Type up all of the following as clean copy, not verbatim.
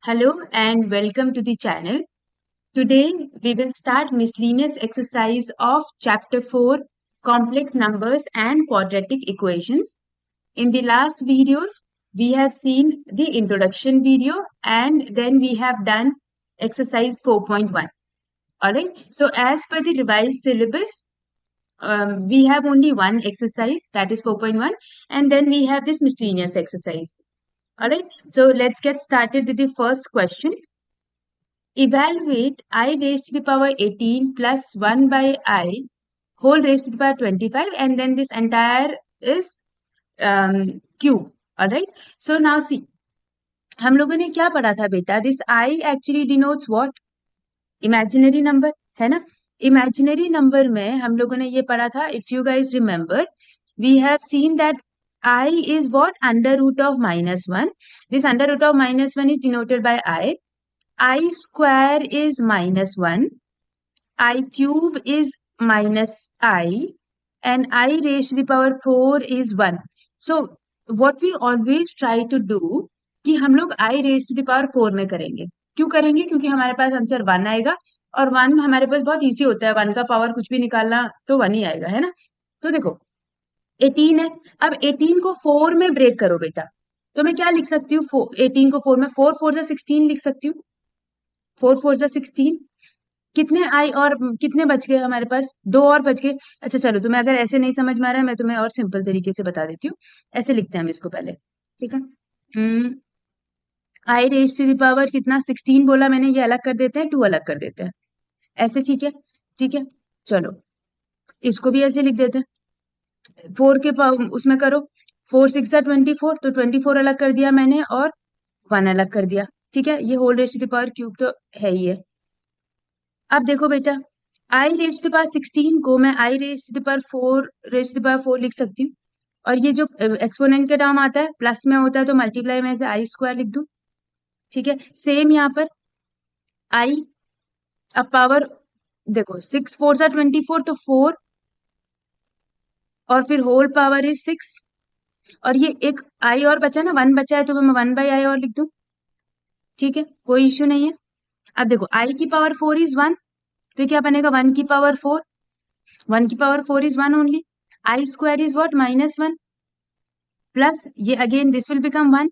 Hello and welcome to the channel. Today we will start miscellaneous exercise of chapter 4 complex numbers and quadratic equations. In the last videos we have seen the introduction video and then we have done exercise 4.1. Alright, so as per the revised syllabus, we have only one exercise, that is 4.1, and then we have this miscellaneous exercise. Alright, so let's get started with the first question. Evaluate I raised to the power 18 plus 1 by I whole raised to the power 25, and then this entire is cube. Alright, so now see, हम लोगों ने क्या पढ़ा था बेटा? This I actually denotes what? Imaginary number, है ना? Imaginary number में हम लोगों ने ये पढ़ा था, if you guys remember, we have seen that I is what? Under root of minus 1. This under root of minus 1 is denoted by I square is minus 1, I cube is minus I, and I raised to the power 4 is 1. So, what we always try to do कि हम लोग I raised to the power 4 में करेंगे. क्यों करेंगे? क्योंकि हमारे पास answer 1 आएगा और 1 हमारे पास बहुत इजी होता है. 1 का पावर कुछ भी निकालना तो 1 ही आएगा, है ना? तो देखो 18 है. अब 18 को 4 में ब्रेक करो बेटा. तो मैं क्या लिख सकती हूँ? 18 को 4 में 4 4 जा 16 लिख सकती हूँ. 4 4 जा 16. कितने आई और कितने बच गए हमारे पास? 2 और बच गए. अच्छा चलो, तुम्हें अगर ऐसे नहीं समझ में आ रहा है मैं तुम्हें और सिंपल तरीके से बता देती हूँ. ऐसे लिखते हैं हम इसको पहले, ठीक है? आई रेज टू द पावर कितना? 16 बोला मैंने, ये अलग कर देते हैं, 2 अलग कर देते हैं, ऐसे. ठीक है, ठीक है. चलो इसको भी ऐसे लिख देते हैं. 4 के उसमें करो. 4 6 जा 24, तो 24 अलग कर दिया मैंने और 1 अलग कर दिया. ठीक है, ये whole raise to the power cube तो है ही है. अब देखो बेटा, I raise to the power 16 को मैं I raise to the power 4 raise to the power 4 लिख सकती हूँ. और ये जो एक्सपोनेंट का टर्म आता है प्लस में होता है तो मल्टीप्लाई में से आई स्क्वायर लिख दूं. ठीक है, सेम यहाँ पर आई. अब पावर देखो, 6 4 जा 24, तो 4 और फिर होल पावर इज 6. और ये एक आई और बचा ना, 1 बचा है, तो मैं 1 बाई आई और लिख दूं. ठीक है, कोई इश्यू नहीं है. अब देखो आई की पावर 4 इज 1, तो क्या बनेगा? 1 की पावर 4. 1 की power 4 is 1 only. I square is what? Minus 1. Plus, ये again this will become 1.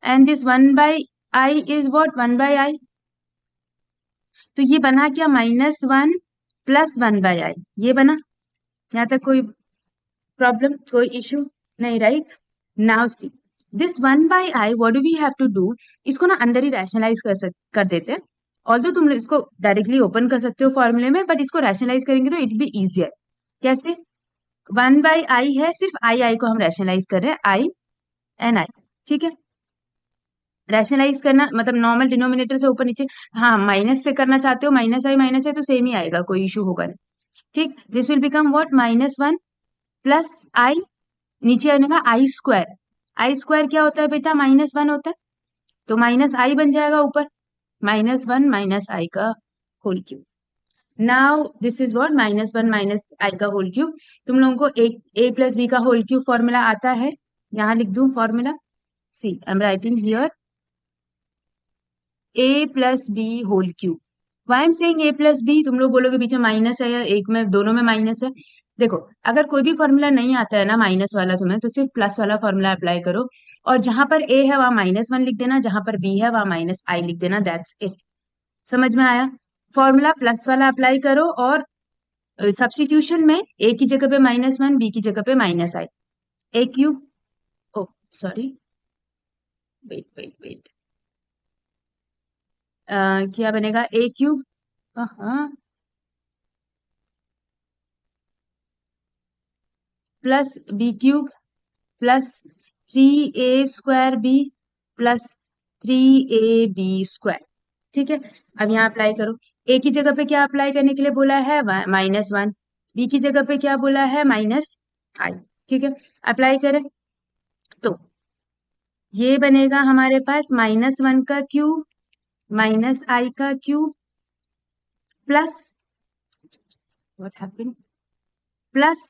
And this 1 by I is what? 1 by I. तो ये बना क्या? -1 plus 1 by I. ये बना. यहाँ तक कोई प्रॉब्लम, कोई इश्यू नहीं, right? Now see this 1 by I, what do we have to do? इसको ना अंदर ही रैशनलाइज कर देते हैं. ऑल्दो तुम इसको डायरेक्टली ओपन कर सकते हो फॉर्मूले में, बट इसको रैशनलाइज करेंगे तो इट बी इजियर. कैसे? 1 बाई आई है, सिर्फ आई को हम रैशनलाइज कर रहे हैं, आई एंड आई. ठीक है, रैशनलाइज करना मतलब नॉर्मल डिनोमिनेटर से ऊपर नीचे. हाँ, माइनस से करना चाहते हो, माइनस है तो सेम ही आएगा, कोई इशू होगा नहीं. ठीक, this will become what? -1 plus i, नीचे आएगा आई स्क्वायर. आई स्क्वायर क्या होता है बेटा? -1 होता है, तो माइनस आई बन जाएगा ऊपर. -1 माइनस आई का whole cube. Now this is what? -1 minus i का होल क्यूब. तुम लोगों को ए प्लस बी का होल क्यूब फॉर्मूला आता है? यहाँ लिख दूं formula. See I am writing here A plus B whole cube. Why am saying A plus B? तुम लोग बोलोगे बीच में माइनस है या एक में, दोनों में माइनस है. देखो, अगर कोई भी फॉर्मूला नहीं आता है ना माइनस वाला तुम्हें, तो सिर्फ प्लस वाला फॉर्मूला अप्लाई करो. और जहां पर ए है वहां -1 लिख देना, जहां पर बी है वहां माइनस आई लिख देना. That's it. समझ में आया? फॉर्मूला प्लस वाला अप्लाई करो और सब्स्टिट्यूशन में ए की जगह पे -1, बी की जगह पे -i. A cube, oh sorry, wait wait wait, क्या बनेगा? ए क्यूब, हाँ, plus B cube plus 3a² B plus 3ab². ठीक है, अब यहाँ अप्लाई करो. ए की जगह पे क्या अप्लाई करने के लिए बोला है? -1. बी की जगह पे क्या बोला है? -i. ठीक है, अप्लाई करें तो ये बनेगा हमारे पास -1 का क्यूब -i का cube plus what happened plus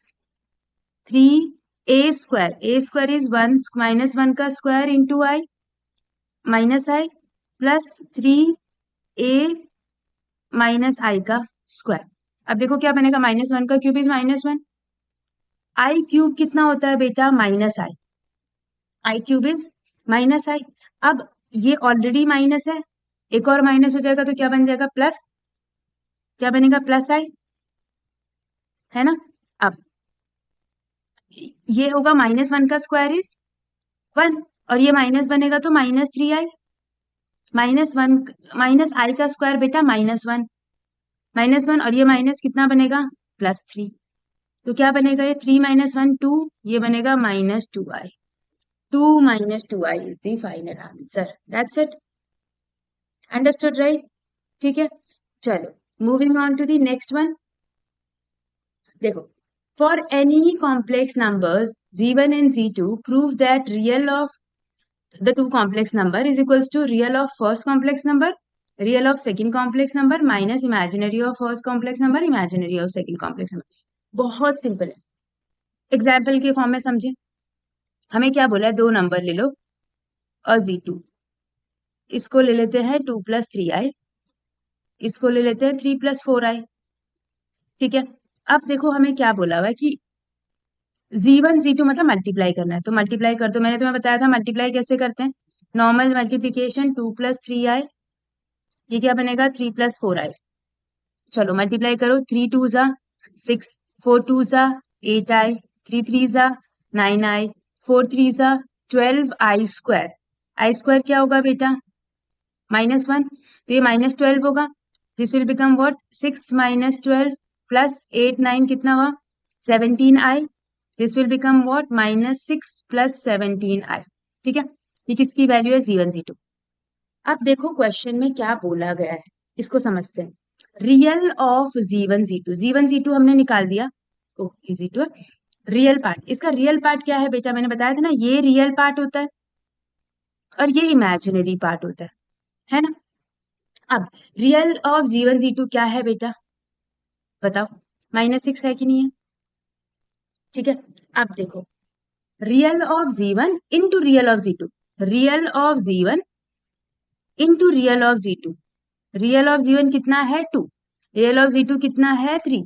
3a². a² is 1 -1 का square into I minus I. Plus 3a minus i का स्क्वायर। अब देखो क्या बनेगा, -1 का क्यूब इज -1, आई क्यूब कितना होता है बेटा, -i, I cube is -i। अब ये ऑलरेडी माइनस है, एक और माइनस हो जाएगा तो क्या बन जाएगा, प्लस, क्या बनेगा, +i, है ना। अब ये होगा -1 का स्क्वायर इज 1, और ये माइनस बनेगा तो -3i, -1 -i का स्क्वायर बेटा -1, -1, और ये माइनस कितना बनेगा, +3। तो क्या बनेगा, ये 3 - 1 2, ये बनेगा -2i। 2 - 2i is the final answer. That's it, understood right. ठीक है, चलो moving on to the next one. देखो, for any complex numbers z1 and z2 prove that real of the two complex number is equals to real of first complex number, real of second complex number minus imaginary of first complex number, imaginary of second complex number। बहुत simple है, example के form में समझे। हमें क्या बोला है, दो नंबर ले लो और z2, इसको ले लेते हैं 2 + 3i, इसको ले लेते हैं 3 + 4i। ठीक है, अब देखो हमें क्या बोला हुआ है कि z1 z2 मतलब मल्टीप्लाई करना है, तो मल्टीप्लाई कर दो। मैंने तुम्हें बताया था मल्टीप्लाई कैसे करते हैं, नॉर्मल मल्टीप्लीकेशन, 2 + 3i, ये क्या बनेगा, 3 + 4i। चलो मल्टीप्लाई करो, 3 2 ज़ा 6, 4 2 ज़ा 8i, 3 3 ज़ा 9i, 4 3 ज़ा 12i स्क्वायर। आई स्क्वायर क्या होगा बेटा, -1, तो ये -12 होगा। दिस विल बिकम व्हाट, 6 - 12 + 8 9 कितना हुआ, 17i। This will become what, -6 + 17i। ठीक है, ये किसकी वैल्यू है, z1 z2। अब देखो क्वेश्चन में क्या बोला गया है, इसको समझते हैं। Real of G one G two हमने निकाल दिया, oh easy too. Real part, इसका रियल पार्ट क्या है बेटा, मैंने बताया था ना, ये रियल पार्ट होता है और ये इमेजिनरी पार्ट होता है ना। अब रियल ऑफ जी टू क्या है बेटा, बताओ, -6 है कि नहीं है। ठीक है, अब देखो, रियल ऑफ जी1 into real of G two, real of जी1 into real of G two. Real of जी1 कितना है, 2, रियल ऑफ जी टू कितना है, 3,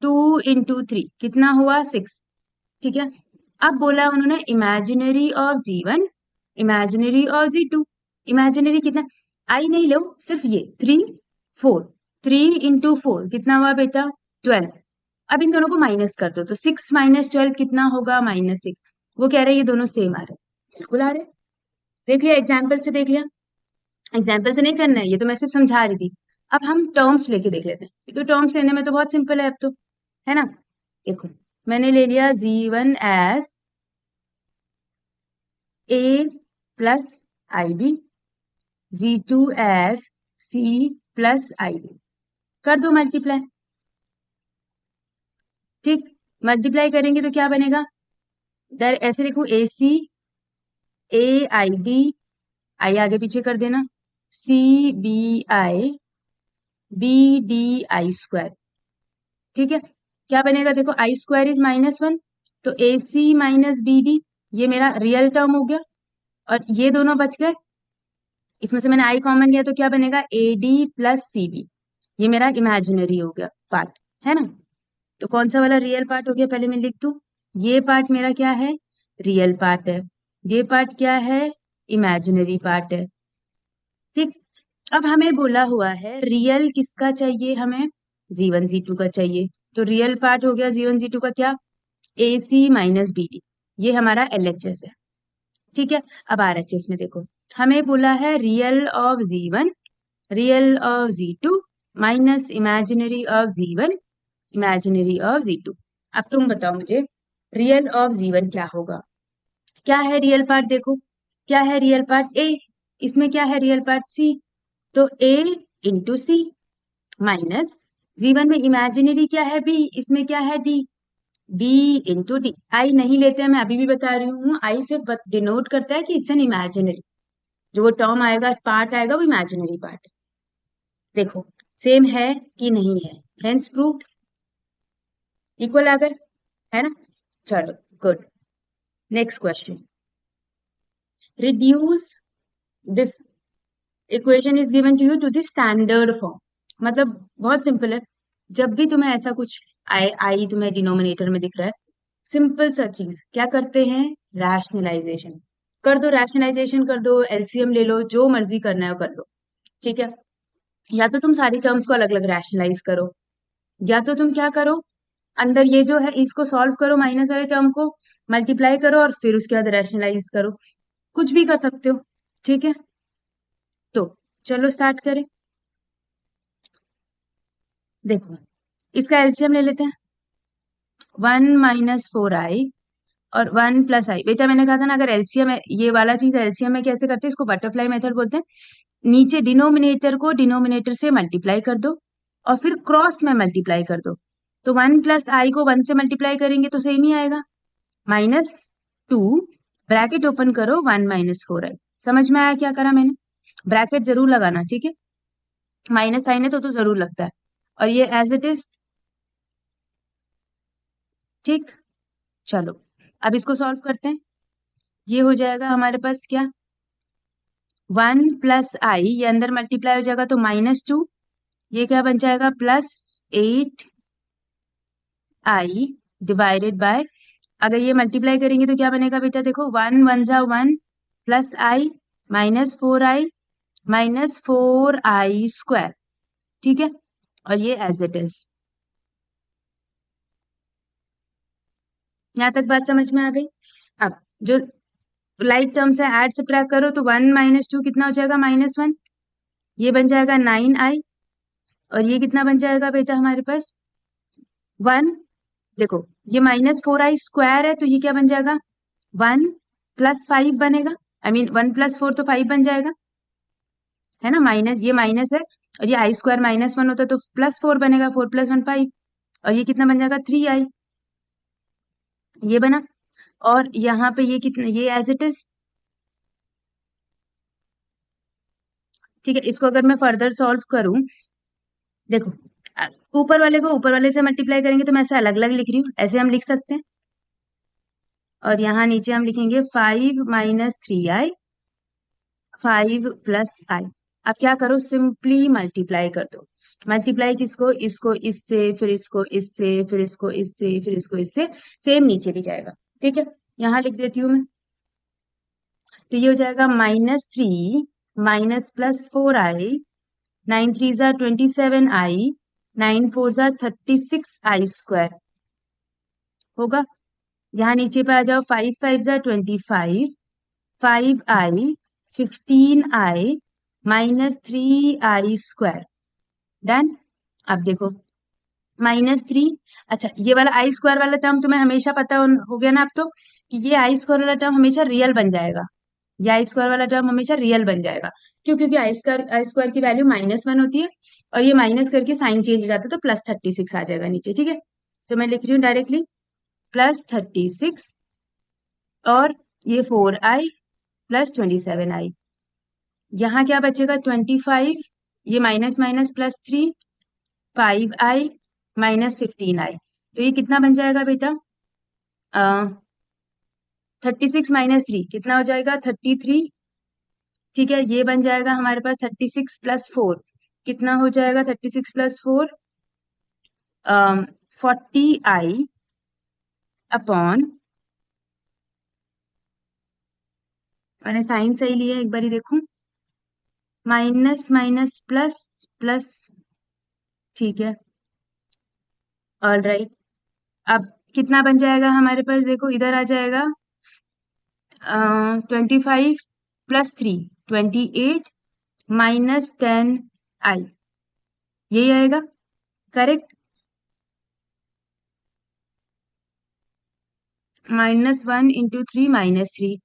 2 × 3 कितना हुआ, 6। ठीक है, अब बोला उन्होंने imaginary of G1, imaginary of G2. Imaginary कितना, आई नहीं लो, सिर्फ ये 3 4, 3 × 4 कितना हुआ बेटा, 12। अब इन दोनों को माइनस कर दो, तो 6 - 12 कितना होगा, -6। वो कह रहे हैं ये दोनों सेम आ रहे हैं, बिल्कुल आ रहे हैं। देख लिया, एग्जाम्पल से देख लिया, एग्जाम्पल से नहीं करना है, ये तो मैं सिर्फ समझा रही थी। अब हम टर्म्स लेके देख लेते हैं, ये तो टर्म्स लेने में तो बहुत सिंपल है अब तो, है ना। देखो, मैंने ले लिया z1 as a + ib, z2 as c + ib, कर दो मल्टीप्लाई। ठीक, मल्टीप्लाई करेंगे तो क्या बनेगा, इधर ऐसे लिखू, ए सी, ए आई डी, आई आगे पीछे कर देना, C B I, B D I square. ठीक है, क्या बनेगा, देखो आई स्क्वायर इज -1, तो ए सी - बी डी, ये मेरा रियल टर्म हो गया, और ये दोनों बच गए, इसमें से मैंने आई कॉमन लिया तो क्या बनेगा, ए डी + सी बी, ये मेरा इमेजिनरी हो गया पार्ट, है ना। तो कौन सा वाला रियल पार्ट हो गया, पहले मैं लिख दूं, ये पार्ट मेरा क्या है, रियल पार्ट है, ये पार्ट क्या है, इमेजिनरी पार्ट है। ठीक, अब हमें बोला हुआ है रियल किसका चाहिए, हमें जी1 जी2 का चाहिए, तो रियल पार्ट हो गया जी1 जी2 का क्या, ए सी - बी डी, ये हमारा एलएचएस है। ठीक है, अब आरएचएस में देखो, हमें बोला है real of G1, real of G2 minus imaginary of G1, imaginary of G2. अब तुम बताओ मुझे, रियल ऑफ जी1 क्या होगा, क्या है रियल पार्ट, देखो क्या है रियल पार्ट, ए, इसमें क्या है रियल पार्ट, सी, तो ए × सी, माइनस जीवन में इमेजिनरी क्या है, बी, इसमें क्या है, डी, बी × डी। आई नहीं लेते हैं, मैं अभी भी बता रही हूँ, आई सिर्फ डिनोट करता है कि इट्स एन इमेजिनरी, जो वो टर्म आएगा, पार्ट आएगा, वो इमेजिनरी पार्ट। देखो सेम है कि नहीं है, हेंस प्रूव्ड, इक्वल आ गए, है ना। चलो good, next question, reduce this equation is given to you to the standard form. मतलब बहुत सिंपल है। जब भी तुम्हें ऐसा कुछ आई आई तुम्हें डिनोमिनेटर में दिख रहा है, सिंपल सा चीज क्या करते हैं, रैशनलाइजेशन कर दो, रैशनलाइजेशन कर दो, एलसीएम ले लो, जो मर्जी करना है वो कर लो। ठीक है। या तो तुम सारी टर्म्स को अलग अलग रैशनलाइज करो, या तो तुम क्या करो, अंदर ये जो है इसको सॉल्व करो, माइनस वाले टर्म को मल्टीप्लाई करो और फिर उसके बाद रैशनलाइज करो। कुछ भी कर सकते हो। ठीक है। तो चलो स्टार्ट करें। देखो, इसका एलसीएम ले लेते हैं। 1 - 4i और 1 + i। बेटा मैंने कहा था ना, अगर एलसीएम है, ये वाला चीज एलसीएम में कैसे करते हैं, इसको बटरफ्लाई मेथड बोलते हैं। नीचे डिनोमिनेटर को डिनोमिनेटर से मल्टीप्लाई कर दो और फिर क्रॉस में मल्टीप्लाई कर दो। तो 1 + i को 1 से मल्टीप्लाई करेंगे तो सेम ही आएगा, -2 ब्रैकेट ओपन करो 1 - 4i। समझ में आया क्या करा मैंने? ब्रैकेट जरूर लगाना, ठीक है, माइनस साइन है तो जरूर लगता है। और ये एज इट इज। ठीक। चलो अब इसको सॉल्व करते हैं। ये हो जाएगा हमारे पास क्या, 1 + i, ये अंदर मल्टीप्लाई हो जाएगा तो -2, ये क्या बन जाएगा, +8i डिवाइडेड बाय, अगर ये मल्टीप्लाई करेंगे तो क्या बनेगा बेटा, देखो 1 × 1 +i -4i -4i²। ठीक है। और ये एज इट इज। यहाँ तक बात समझ में आ गई? अब जो लाइक टर्म्स है ऐड सब्ट्रैक्ट करो तो 1 - 2 कितना हो जाएगा, -1, ये बन जाएगा 9i। और ये कितना बन जाएगा बेटा हमारे पास, 1। देखो ये -4i² है तो ये क्या बन जाएगा, 1 + 5 बनेगा। आई मीन 1 + 4 तो 5 बन जाएगा, है ना, माइनस ये माइनस है, और ये i² -1 होता तो +4 बनेगा, 4 + 1 5। और ये कितना बन जाएगा, 3i। ये बना। और यहाँ पे ये कितना, ये एज इट इज। ठीक है। इसको अगर मैं फर्दर सॉल्व करूं, देखो ऊपर वाले को ऊपर वाले से मल्टीप्लाई करेंगे तो मैं ऐसे अलग अलग लिख रही हूँ, ऐसे हम लिख सकते हैं। और यहाँ नीचे हम लिखेंगे 5 - 3i 5 + i। अब क्या करो, सिंपली मल्टीप्लाई कर दो। मल्टीप्लाई किसको, इसको इससे, फिर इसको इससे, फिर इसको इससे, फिर इसको इससे, सेम नीचे भी जाएगा। ठीक है। यहाँ लिख देती हूँ मैं। तो ये हो जाएगा -3 -+4i, 9 3 = 27i, 9 4 = 36i²। होगा। यहाँ नीचे पे आ जाओ, 5 5 = 25, 5i 15i -3i²। डन। अब देखो -3, अच्छा ये वाला i² वाला टर्म तुम्हें हमेशा पता हो गया ना अब तो, कि ये i² वाला टर्म हमेशा रियल बन जाएगा। ये i² वाला टर्म हमेशा रियल बन जाएगा। क्यों? क्योंकि आई स्क्वायर की वैल्यू -1 होती है, और ये माइनस करके साइन चेंज हो जाता है तो +36 आ जाएगा नीचे। ठीक है। तो मैं लिख रही हूँ डायरेक्टली +36, और ये 4i +27i। यहाँ क्या बचेगा, 25, ये माइनस माइनस +3, 5i -15i। तो ये कितना बन जाएगा बेटा, 36 - 3 कितना हो जाएगा, 33। ठीक है। ये बन जाएगा हमारे पास 36 + 4, कितना हो जाएगा, 36 + 4 40i अपॉन, मैंने साइन सही लिया एक बारी देखूं, माइनस माइनस प्लस प्लस। ठीक है। All right. अब कितना बन जाएगा हमारे पास, देखो इधर आ जाएगा 25 + 3 28 -10i, यही आएगा। करेक्ट। -1 × 3 -3,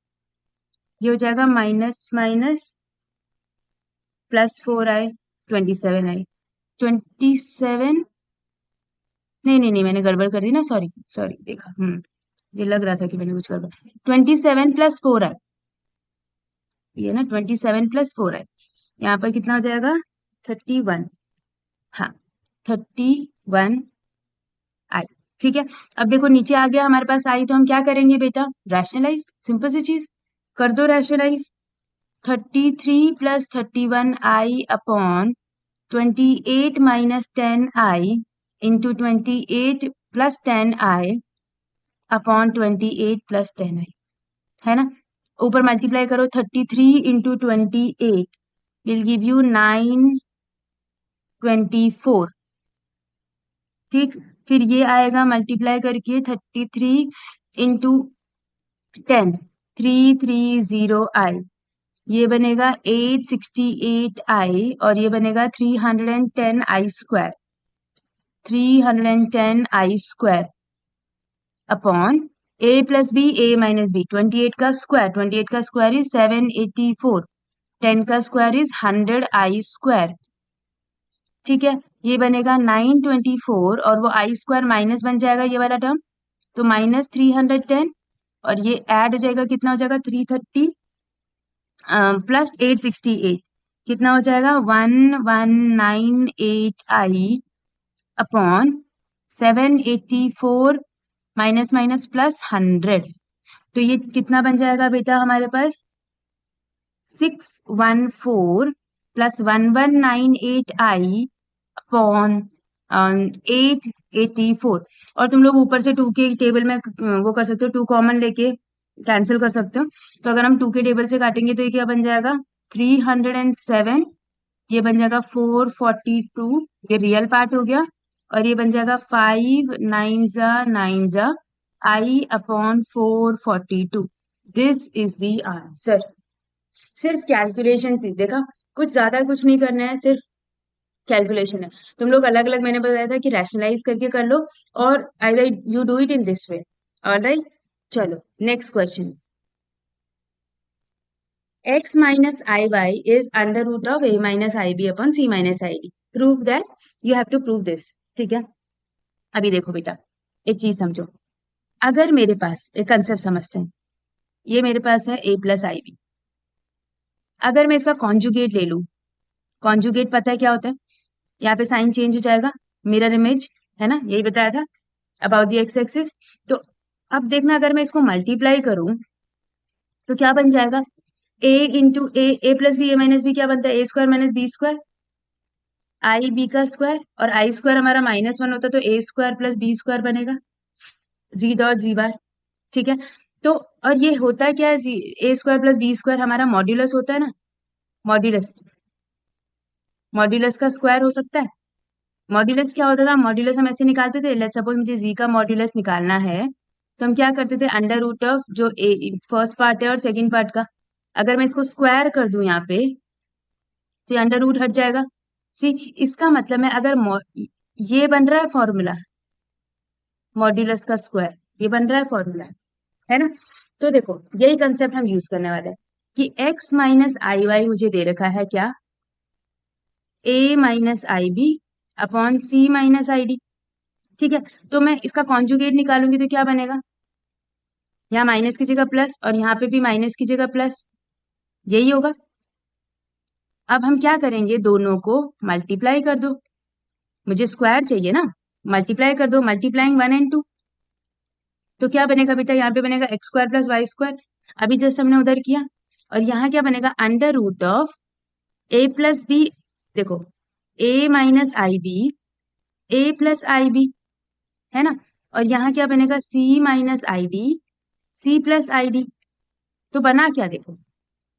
ये हो जाएगा माइनस माइनस +4i 27i 27। नहीं नहीं नहीं, मैंने गड़बड़ कर दी ना, सॉरी सॉरी, देखा, ये लग रहा था कि मैंने कुछ गड़बड़। 27 + 4i, ये ना 27 + 4i, यहाँ पर कितना हो जाएगा, 31। हाँ, 31i। ठीक है। अब देखो नीचे आ गया हमारे पास आई, तो हम क्या करेंगे बेटा, रैशनलाइज, सिंपल सी चीज, कर दो rationalise. 33 plus 31i upon 28 minus 10i into 28 plus 10i upon 28 plus 10i, है ना। ऊपर मल्टीप्लाई करो, 33 इंटू 28 विल गिव यू 924, ठीक। फिर ये आएगा मल्टीप्लाई करके 33 इंटू 10, 330i, ये बनेगा 868i, और ये बनेगा 310i square, 310i square upon a plus B, a minus B, 28 का स्क्वायर, 28 का स्क्वायर इज 784, 10 का स्क्वायर इज 100i स्क्वायर, ठीक है। ये बनेगा 924, और वो i स्क्वायर माइनस बन जाएगा ये वाला टर्म, तो माइनस 310, और ये ऐड हो जाएगा, कितना हो जाएगा 330 प्लस 868, कितना हो जाएगा 1198i upon 784 minus minus plus 100, तो ये कितना बन जाएगा बेटा हमारे पास 614 प्लस 1198i अपॉन 884, और तुम लोग ऊपर से 2 के टेबल में वो कर सकते हो, 2 कॉमन लेके कैंसिल कर सकते हो। तो अगर हम 2 के टेबल से काटेंगे तो ये क्या बन जाएगा 307, ये बन जाएगा 442, ये रियल पार्ट हो गया, और ये बन जाएगा 5 9 जा 9 जा i upon 442, this is the answer. सिर्फ कैलकुलेशन से देखा, कुछ ज्यादा कुछ नहीं करना है, सिर्फ कैलकुलेशन है। तुम लोग अलग अलग, मैंने बताया था कि रैशनलाइज करके कर लो, और either you do it in this way, alright. चलो next question, x minus iy is under root of a minus ib upon c minus id. Prove that. You have to prove this. ठीक है, अभी देखो बेटा, एक चीज समझो। अगर मेरे पास एक कंसेप्ट समझते हैं, ये मेरे पास है a प्लस आई बी, अगर मैं इसका कॉन्जुगेट ले लूं, कॉन्जुगेट पता है क्या होता है, यहाँ पे साइन चेंज हो जाएगा, मिरर इमेज, है ना, यही बताया था अबाउट द एक्स एक्सिस। तो अब देखना, अगर मैं इसको मल्टीप्लाई करूं तो क्या बन जाएगा, a into A plus B, A minus B क्या बनता है, A square minus B square, I B का स्क्वायर, और आई स्क्वायर हमारा -1 होता है, तो A square plus B square बनेगा, जी डॉट जी बार, ठीक है। तो और ये होता क्या है, A square plus B square हमारा मॉड्यूलस होता है ना, मॉड्यूलस, मॉड्यूलस का स्क्वायर हो सकता है। मॉड्यूलस क्या होता था, मॉड्यूलस हम ऐसे निकालते थे, लेट्स सपोज मुझे जी का मॉड्यूलस निकालना है, तो हम क्या करते थे, अंडर रूट ऑफ जो फर्स्ट पार्ट है और सेकंड पार्ट का, अगर मैं इसको स्क्वायर कर दूं यहाँ पे, तो ये अंडर रूट हट जाएगा। सी, इसका मतलब है अगर ये बन रहा है फॉर्मूला, मॉड्यूलस का स्क्वायर, ये बन रहा है फॉर्मूला, है ना। तो देखो यही कंसेप्ट हम यूज करने वाले हैं कि x माइनस आई वाई मुझे दे रखा है क्या, a minus I B upon C minus I D, ठीक है। तो मैं इसका कॉन्जुगेट निकालूंगी तो क्या बनेगा, यहाँ माइनस की जगह प्लस, और यहाँ पे भी माइनस की जगह प्लस, यही होगा। अब हम क्या करेंगे, दोनों को मल्टीप्लाई कर दो, मुझे स्क्वायर चाहिए ना, मल्टीप्लाई कर दो, मल्टीप्लाइंग 1 and 2, तो क्या बनेगा बेटा, यहाँ पे बनेगा x square plus y square, अभी जस्ट हमने उधर किया, और यहाँ क्या बनेगा under root of a plus b, देखो a minus I b, a plus I b, है ना, और यहाँ क्या बनेगा c minus I d, c plus i d, तो बना क्या देखो,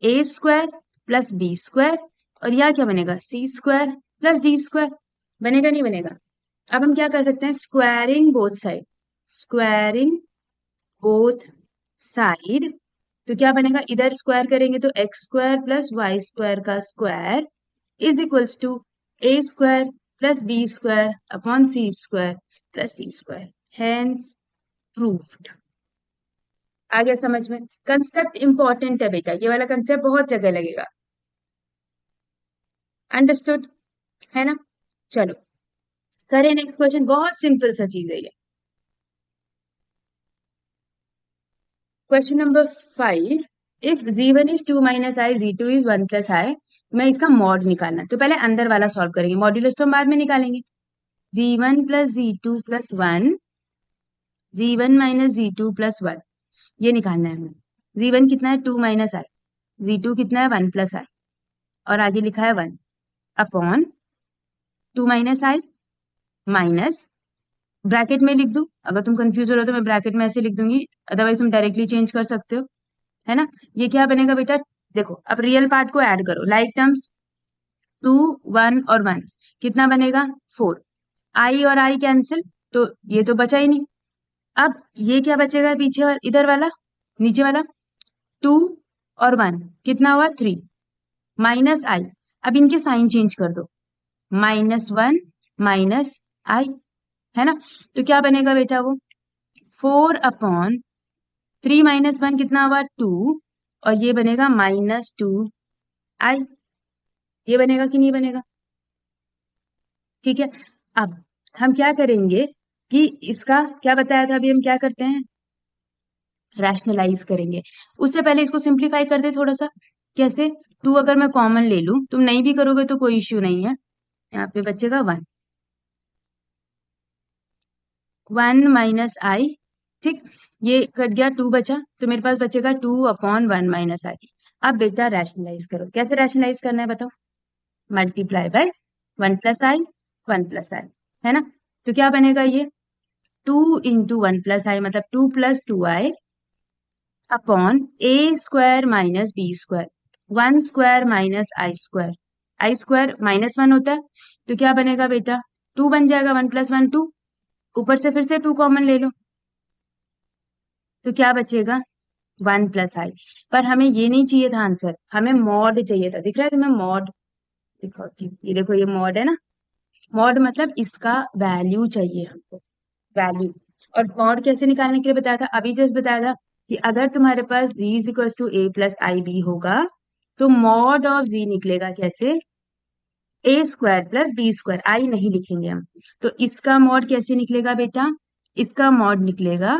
a square plus B square, और यहाँ क्या बनेगा c square plus d square, बनेगा नहीं बनेगा। अब हम क्या कर सकते हैं, squaring both side, squaring both side, तो क्या बनेगा, इधर स्क्वायर करेंगे तो x square plus y square का square is equals to a square plus B square upon c square plus d square, hence proved. आ गया समझ में, कंसेप्ट इंपॉर्टेंट है बेटा, ये वाला कंसेप्ट बहुत जगह लगेगा, अंडरस्टूड, है ना। चलो करें नेक्स्ट क्वेश्चन, बहुत सिंपल सा चीज है ये। Question number 5, if z1 is 2 minus i, z2 is 1 plus i, मैं इसका मॉड निकालना, तो पहले अंदर वाला सॉल्व करेंगे, मॉड्यूलस तो हम बाद में निकालेंगे, z1 plus z2 plus 1, z1 minus z2 plus 1, ये निकालना है हमें। z1 कितना है 2 minus i, z2 कितना है 1 प्लस आई, और आगे लिखा है 1 अपॉन 2 माइनस आई माइनस, ब्रैकेट में लिख दूं, अगर तुम कंफ्यूज हो रहे हो तो मैं ब्रैकेट में ऐसे लिख दूंगी, अदरवाइज तुम डायरेक्टली चेंज कर सकते हो, है ना। ये क्या बनेगा बेटा, देखो अब रियल पार्ट को ऐड करो, लाइक टर्म्स 2 1 और 1 कितना बनेगा 4, आई और आई कैंसिल, तो ये तो बचा ही नहीं। अब ये क्या बचेगा पीछे वाला, इधर वाला, नीचे वाला 2 और 1 कितना हुआ 3 माइनस आई, अब इनके साइन चेंज कर दो, -1 माइनस आई, है ना। तो क्या बनेगा बेटा वो 4 अपॉन 3 माइनस 1 कितना हुआ 2, और ये बनेगा -2 आई, ये बनेगा कि नहीं बनेगा, ठीक है। अब हम क्या करेंगे कि इसका क्या बताया था, अभी हम क्या करते हैं रैशनलाइज करेंगे। उससे पहले इसको सिंप्लीफाई कर दे थोड़ा सा, कैसे, 2 अगर मैं कॉमन ले लूं, तुम नहीं भी करोगे तो कोई इश्यू नहीं है, यहाँ पे बचेगा 1, 1 माइनस आई, ठीक, ये कट गया 2 बचा, तो मेरे पास बचेगा 2 अपॉन 1 माइनस आई। अब बेटा रैशनलाइज करो, कैसे रैशनलाइज करना है बताओ, multiply by 1 plus i 1 plus i, है ना। तो क्या बनेगा ये 2 इंटू 1 प्लस आई मतलब 2 plus 2 i upon a square minus B square, 1 square minus i square -1 होता है, तो क्या बनेगा बेटा 2 बन जाएगा, 1 प्लस 1 2, ऊपर से फिर से 2 कॉमन ले लो, तो क्या बचेगा 1 प्लस आई। पर हमें ये नहीं चाहिए था आंसर, हमें मॉड चाहिए था, दिख रहा है तुम्हें मॉड, दिखाती हूँ, ये देखो ये मॉड है ना, मॉड मतलब इसका वैल्यू चाहिए हमको, वैल्यू। और मॉड कैसे निकालने के लिए बताया था, अभी जस्ट बताया था कि अगर तुम्हारे पास z is equal to A plus I B होगा, तो मॉड ऑफ z निकलेगा कैसे, A square plus B square, I नहीं लिखेंगे हम, तो इसका मॉड कैसे निकलेगा बेटा, इसका मॉड निकलेगा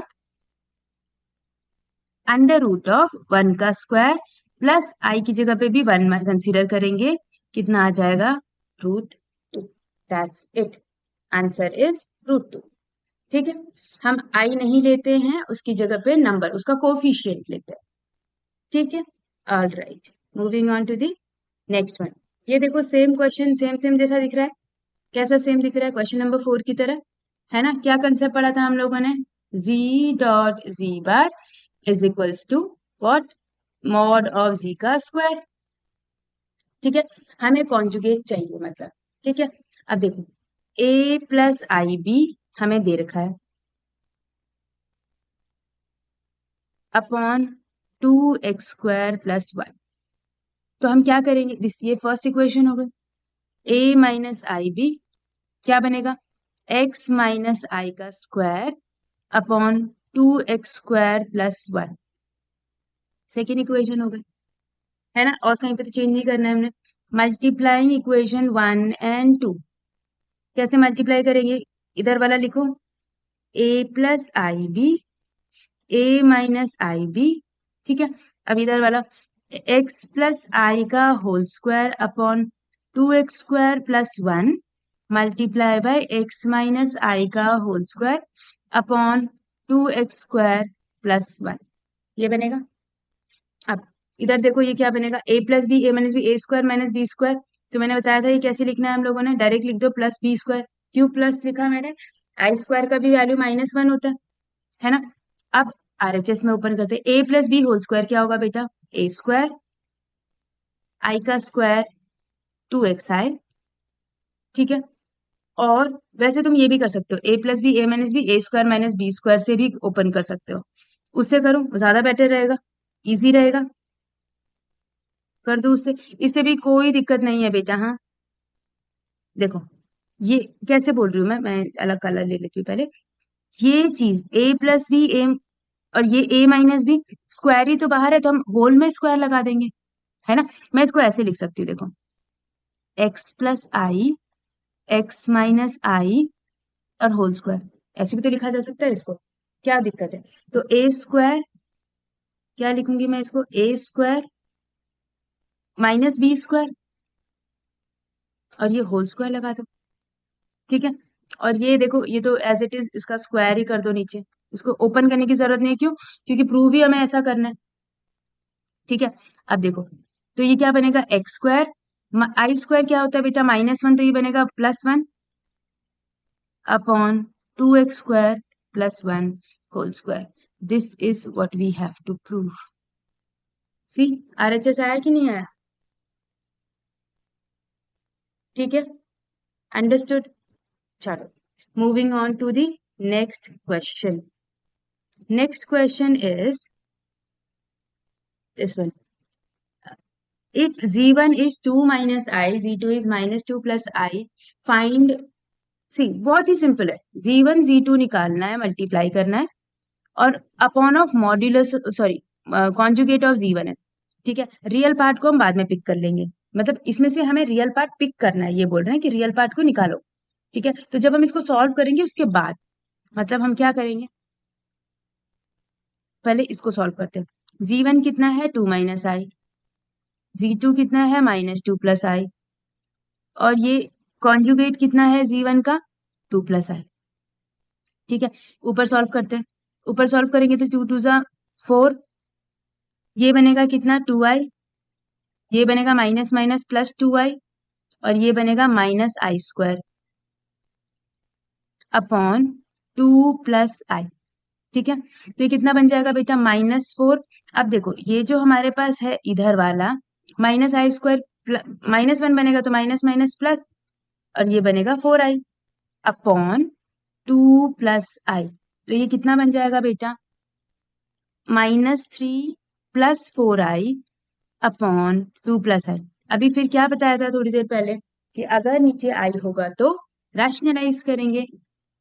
अंडर रूट ऑफ 1 का स्क्वायर प्लस आई की जगह पे भी 1 कंसीडर करेंगे, कितना आ जाएगा √2, दैट्स इट, आंसर इज √2, ठीक है। हम आई नहीं लेते हैं, उसकी जगह पे नंबर, उसका कोफिशिएंट लेते हैं, ठीक है। All right, moving on to the next one. ये देखो सेम क्वेश्चन, सेम सेम जैसा दिख रहा है, कैसा सेम दिख रहा है, क्वेश्चन नंबर 4 की तरह, है ना। क्या कंसेप्ट पढ़ा था हम लोगों ने, z dot z bar is equals to what, mod of z का स्क्वायर, ठीक है। हमें कॉन्जुगेट चाहिए मतलब, ठीक है। अब देखो a प्लस आई बी हमें दे रखा है अपॉन 2x² प्लस 1, तो हम क्या करेंगे, दिस ये फर्स्ट इक्वेशन हो गई, a माइनस आई बी क्या बनेगा x माइनस आई का square upon 2x² plus 1, second equation हो गई, है ना। और कहीं पे तो चेंज नहीं करना है हमने, मल्टीप्लाइंग इक्वेशन 1 एंड 2, कैसे मल्टीप्लाई करेंगे, इधर वाला लिखो a plus I b, a minus I b, ठीक है। अब इधर वाला x प्लस आई का whole square upon 2x² plus 1 multiply by x minus i का whole square upon 2x² plus 1, ये बनेगा। अब इधर देखो ये क्या बनेगा, a plus B A minus B, A square minus B square, तो मैंने बताया था ये कैसे लिखना है हम लोगों ने, डायरेक्ट लिख दो प्लस बी स्क्वायर, क्यों प्लस लिखा मैंने, आई स्क्वायर का भी वैल्यू -1 होता है ना। अब आरएचएस में ओपन करते हैं, a plus B whole square क्या होगा बेटा, ए स्क्वायर, आई का स्क्वायर 2xi, ठीक है। और वैसे तुम ये भी कर सकते हो, a plus B A minus B, A square minus B square से भी ओपन कर सकते हो, उससे करो ज्यादा बेटर रहेगा, इजी रहेगा, कर दो उससे, इससे भी कोई दिक्कत नहीं है बेटा। हाँ देखो ये कैसे बोल रही हूँ मैं अलग कलर ले लेती हूँ पहले, ये चीज a प्लस बी ए और ये a माइनस बी, स्क्वायर ही तो बाहर है, तो हम होल में स्क्वायर लगा देंगे, है ना। मैं इसको ऐसे लिख सकती हूँ देखो, x प्लस आई, एक्स माइनस आई और होल स्क्वायर, ऐसे भी तो लिखा जा सकता है इसको, क्या दिक्कत है। तो ए स्क्वायर, क्या लिखूंगी मैं इसको, ए स्क्वायर माइनस बी स्क्वायर, और ये होल स्क्वायर लगा दो, ठीक है। और ये देखो ये तो एज इट इज इसका स्क्वायर ही कर दो नीचे, इसको ओपन करने की जरूरत नहीं, क्यों, क्योंकि प्रूव ही हमें ऐसा करना है, ठीक है। अब देखो, तो ये क्या बनेगा, एक्स स्क्वायर, आई स्क्वायर क्या होता है बेटा, -1, तो ये बनेगा +1 upon 2x square +1 whole square. This is what we have to prove. See, RHS आया कि नहीं आया? ठीक है, अंडरस्टूड। चलो, moving on to the next question. Next question is this one. If z1 is 2 minus I, z2 is -2 plus I, find, सी बहुत ही simple है, z1 z2 निकालना है, मल्टीप्लाई करना है, और upon of modulus, sorry, conjugate of z1 है। ठीक है, रियल पार्ट को हम बाद में पिक कर लेंगे, मतलब इसमें से हमें रियल पार्ट पिक करना है, ये बोल रहे हैं कि रियल पार्ट को निकालो। ठीक है, तो जब हम इसको सॉल्व करेंगे उसके बाद, मतलब हम क्या करेंगे, पहले इसको सॉल्व करते हैं। z1 कितना है, 2 माइनस आई, z2 कितना है, -2 प्लस आई, और ये कॉन्जुगेट कितना है z1 का, 2 प्लस आई। ठीक है, ऊपर सॉल्व करते हैं, ऊपर सॉल्व करेंगे तो 2 2 जा 4, ये बनेगा कितना, 2i, ये बनेगा माइनस माइनस प्लस 2i, और ये बनेगा -i² अपॉन 2 प्लस आई। ठीक है, तो ये कितना बन जाएगा बेटा, -4। अब देखो, ये जो हमारे पास है इधर वाला -i² -1 बनेगा तो माइनस माइनस प्लस, और ये बनेगा 4i अपॉन 2 प्लस आई। तो ये कितना बन जाएगा बेटा, -3 प्लस 4i अपॉन 2 प्लस आई। अभी फिर क्या बताया था थोड़ी देर पहले, कि अगर नीचे आई होगा तो रैशनलाइज करेंगे,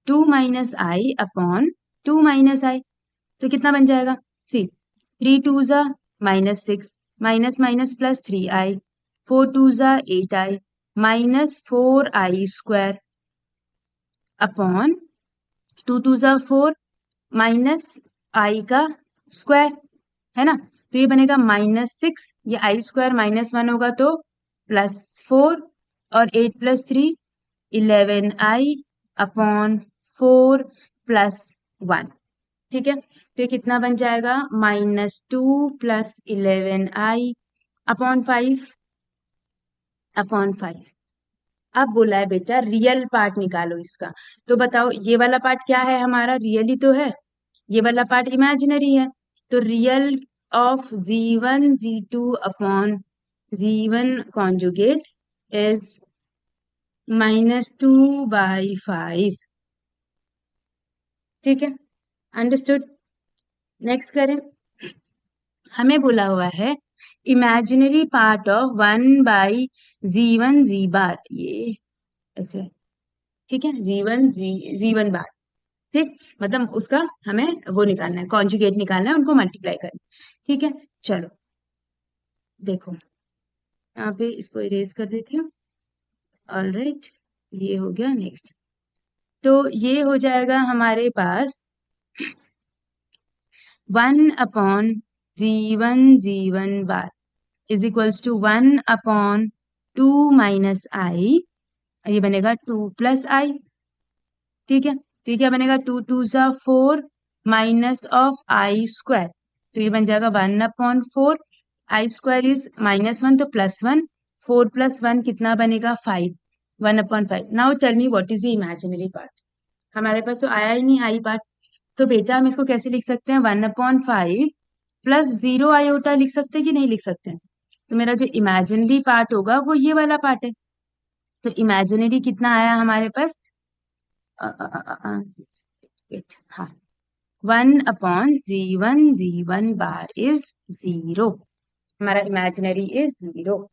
2 माइनस आई अपॉन 2 माइनस आई, तो कितना बन जाएगा, सी 3 2 जा -6, माइनस माइनस प्लस 3i, 4 2 जा 8i, -4i² अपॉन 2 2 जा 4, माइनस आई का स्क्वायर, है ना, तो ये बनेगा -6, ये i² -1 होगा तो +4, और 8 + 3 11i अपॉन 4 + 1। ठीक है, तो ये कितना बन जाएगा, -2 + 11i अपॉन 5। अब बोला है बेटा रियल पार्ट निकालो इसका, तो बताओ ये वाला पार्ट क्या है हमारा, रियल ही तो है, ये वाला पार्ट इमेजिनरी है, तो real of z1 z2 upon z1 conjugate is -2/5। ठीक है, अंडरस्टूड। नेक्स्ट करें, हमें बोला हुआ है imaginary part of 1/z1 z बार, ये ऐसे, ठीक है, जी वन बार। ठीक, मतलब उसका हमें वो निकालना है, कॉन्जुगेट निकालना है, उनको मल्टीप्लाई करना है। ठीक है, चलो देखो, यहाँ पे इसको इरेज कर देती हूँ। ऑलराइट, ये हो गया। नेक्स्ट, तो ये हो जाएगा हमारे पास 1/z1 bar is equals to 1/2 minus i, ये बनेगा 2 प्लस आई। ठीक है, तो ये क्या बनेगा, 2 2 जा 4 माइनस ऑफ i², तो ये बन जाएगा 1/4, i² इज -1 तो +1, 4 + 1 कितना बनेगा, 5, 1/5। Now tell me what is the imaginary part, हमारे पास तो आया ही नहीं आई पार्ट, तो बेटा हम इसको कैसे लिख सकते हैं, 1/5 प्लस 0 आयोटा लिख सकते हैं कि नहीं लिख सकते हैं, तो मेरा जो इमेजिनरी पार्ट होगा वो ये वाला पार्ट है, तो इमेजिनरी कितना आया हमारे पास, हाँ, 1/z1 बार इज 0, हमारा इमेजिनरी इज 0।